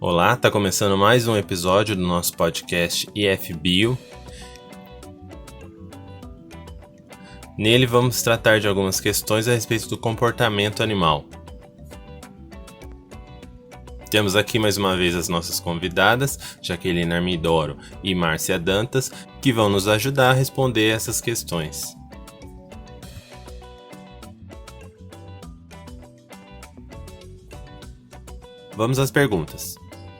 Olá, está começando mais um episódio do nosso podcast IFBio. Nele vamos tratar de algumas questões a respeito do comportamento animal. Temos aqui mais uma vez as nossas convidadas, Jaqueline Armidoro e Márcia Dantas, que vão nos ajudar a responder essas questões. Vamos às perguntas.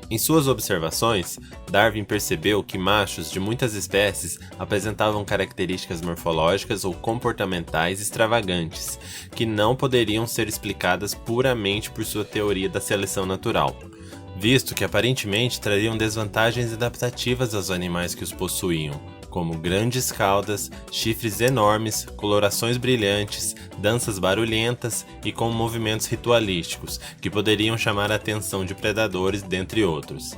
Em suas observações, Darwin percebeu que machos de muitas espécies apresentavam características morfológicas ou comportamentais extravagantes, que não poderiam ser explicadas puramente por sua teoria da seleção natural, visto que aparentemente trariam desvantagens adaptativas aos animais que os possuíam, como grandes caudas, chifres enormes, colorações brilhantes, danças barulhentas e com movimentos ritualísticos, que poderiam chamar a atenção de predadores, dentre outros.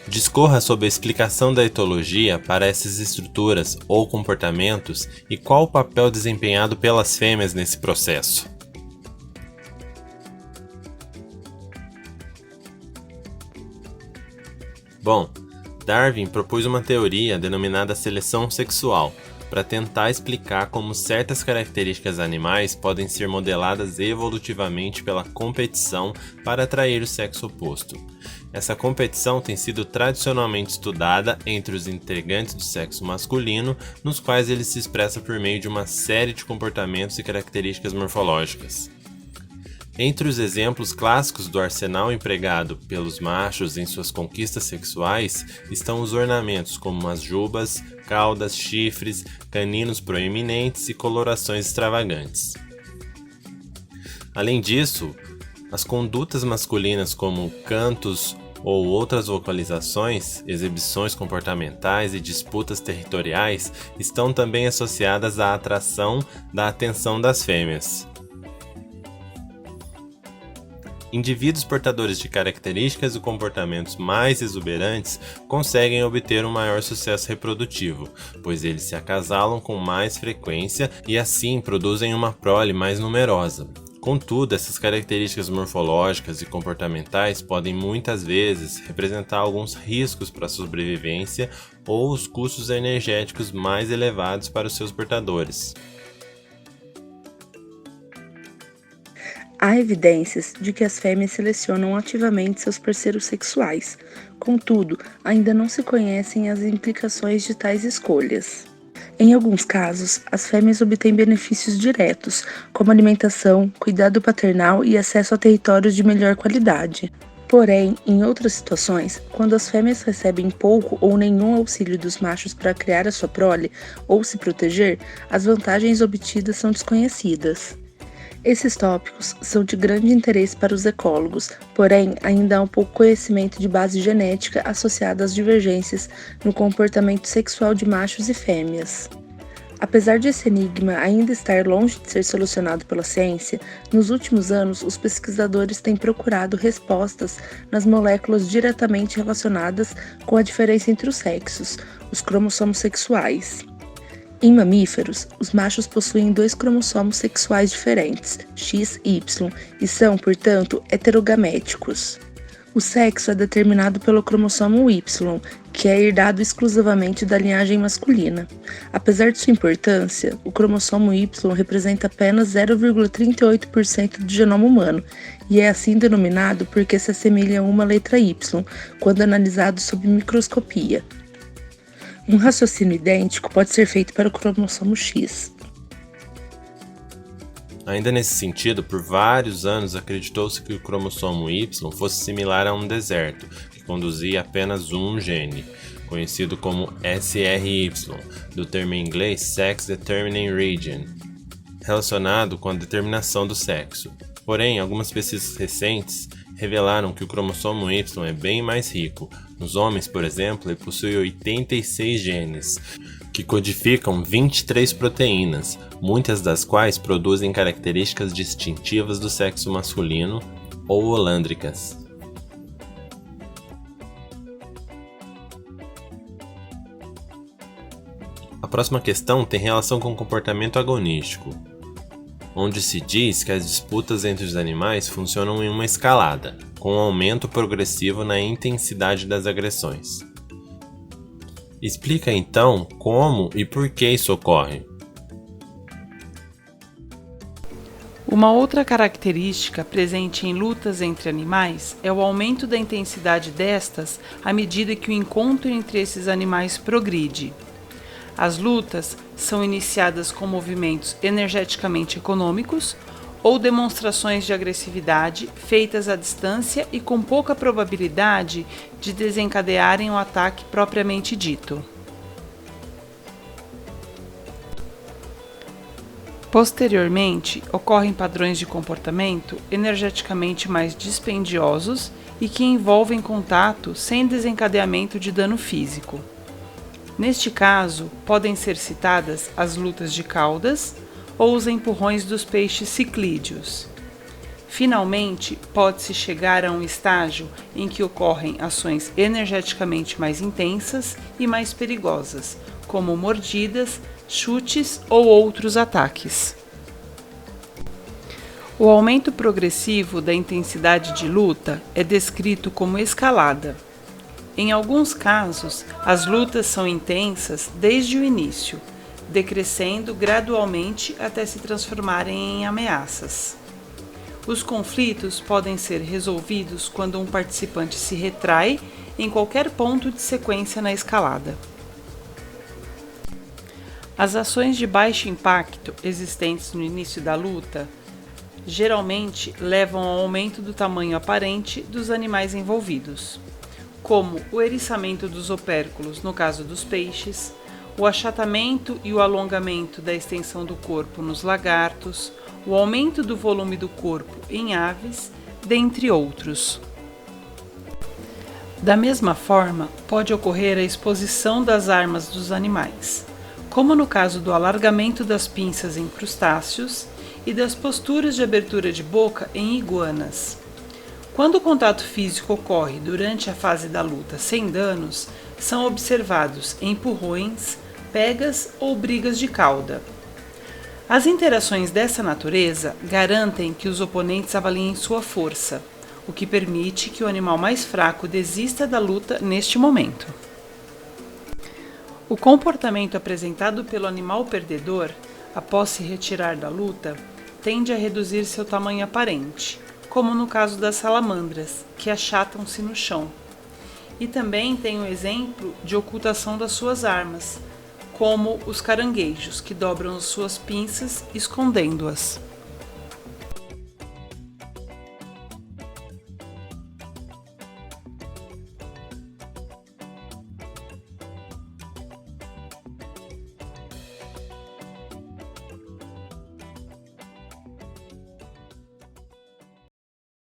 Discorra sobre a explicação da etologia para essas estruturas ou comportamentos e qual o papel desempenhado pelas fêmeas nesse processo. Bom, Darwin propôs uma teoria denominada seleção sexual, para tentar explicar como certas características animais podem ser modeladas evolutivamente pela competição para atrair o sexo oposto. Essa competição tem sido tradicionalmente estudada entre os integrantes do sexo masculino, nos quais ele se expressa por meio de uma série de comportamentos e características morfológicas. Entre os exemplos clássicos do arsenal empregado pelos machos em suas conquistas sexuais estão os ornamentos como as jubas, caudas, chifres, caninos proeminentes e colorações extravagantes. Além disso, as condutas masculinas como cantos ou outras vocalizações, exibições comportamentais e disputas territoriais estão também associadas à atração da atenção das fêmeas. Indivíduos portadores de características e comportamentos mais exuberantes conseguem obter um maior sucesso reprodutivo, pois eles se acasalam com mais frequência e assim produzem uma prole mais numerosa. Contudo, essas características morfológicas e comportamentais podem muitas vezes representar alguns riscos para a sobrevivência ou os custos energéticos mais elevados para os seus portadores. Há evidências de que as fêmeas selecionam ativamente seus parceiros sexuais. Contudo, ainda não se conhecem as implicações de tais escolhas. Em alguns casos, as fêmeas obtêm benefícios diretos, como alimentação, cuidado paternal e acesso a territórios de melhor qualidade. Porém, em outras situações, quando as fêmeas recebem pouco ou nenhum auxílio dos machos para criar a sua prole ou se proteger, as vantagens obtidas são desconhecidas. Esses tópicos são de grande interesse para os ecólogos, porém ainda há um pouco conhecimento de base genética associada às divergências no comportamento sexual de machos e fêmeas. Apesar de esse enigma ainda estar longe de ser solucionado pela ciência, nos últimos anos os pesquisadores têm procurado respostas nas moléculas diretamente relacionadas com a diferença entre os sexos, os cromossomos sexuais. Em mamíferos, os machos possuem 2 cromossomos sexuais diferentes, X e Y, e são, portanto, heterogaméticos. O sexo é determinado pelo cromossomo Y, que é herdado exclusivamente da linhagem masculina. Apesar de sua importância, o cromossomo Y representa apenas 0,38% do genoma humano, e é assim denominado porque se assemelha a uma letra Y, quando analisado sob microscopia. Um raciocínio idêntico pode ser feito para o cromossomo X. Ainda nesse sentido, por vários anos acreditou-se que o cromossomo Y fosse similar a um deserto, que conduzia apenas um gene, conhecido como SRY, do termo em inglês Sex Determining Region, relacionado com a determinação do sexo. Porém, algumas pesquisas recentes revelaram que o cromossomo Y é bem mais rico. Nos homens, por exemplo, ele possui 86 genes, que codificam 23 proteínas, muitas das quais produzem características distintivas do sexo masculino ou holândricas. A próxima questão tem relação com o comportamento agonístico. onde se diz que as disputas entre os animais funcionam em uma escalada, com um aumento progressivo na intensidade das agressões. Explica então como e por que isso ocorre. Uma outra característica presente em lutas entre animais é o aumento da intensidade destas à medida que o encontro entre esses animais progride. As lutas são iniciadas com movimentos energeticamente econômicos ou demonstrações de agressividade feitas à distância e com pouca probabilidade de desencadearem o ataque propriamente dito. Posteriormente, ocorrem padrões de comportamento energeticamente mais dispendiosos e que envolvem contato sem desencadeamento de dano físico. Neste caso, podem ser citadas as lutas de caudas ou os empurrões dos peixes ciclídeos. Finalmente, pode-se chegar a um estágio em que ocorrem ações energeticamente mais intensas e mais perigosas, como mordidas, chutes ou outros ataques. O aumento progressivo da intensidade de luta é descrito como escalada. Em alguns casos, as lutas são intensas desde o início, decrescendo gradualmente até se transformarem em ameaças. Os conflitos podem ser resolvidos quando um participante se retrai em qualquer ponto de sequência na escalada. As ações de baixo impacto existentes no início da luta geralmente levam ao aumento do tamanho aparente dos animais envolvidos, como o eriçamento dos opérculos no caso dos peixes, o achatamento e o alongamento da extensão do corpo nos lagartos, o aumento do volume do corpo em aves, dentre outros. Da mesma forma, pode ocorrer a exposição das armas dos animais, como no caso do alargamento das pinças em crustáceos e das posturas de abertura de boca em iguanas. Quando o contato físico ocorre durante a fase da luta sem danos, são observados empurrões, pegas ou brigas de cauda. As interações dessa natureza garantem que os oponentes avaliem sua força, o que permite que o animal mais fraco desista da luta neste momento. O comportamento apresentado pelo animal perdedor, após se retirar da luta, tende a reduzir seu tamanho aparente, como no caso das salamandras, que achatam-se no chão. E também tem o exemplo de ocultação das suas armas, como os caranguejos, que dobram as suas pinças escondendo-as.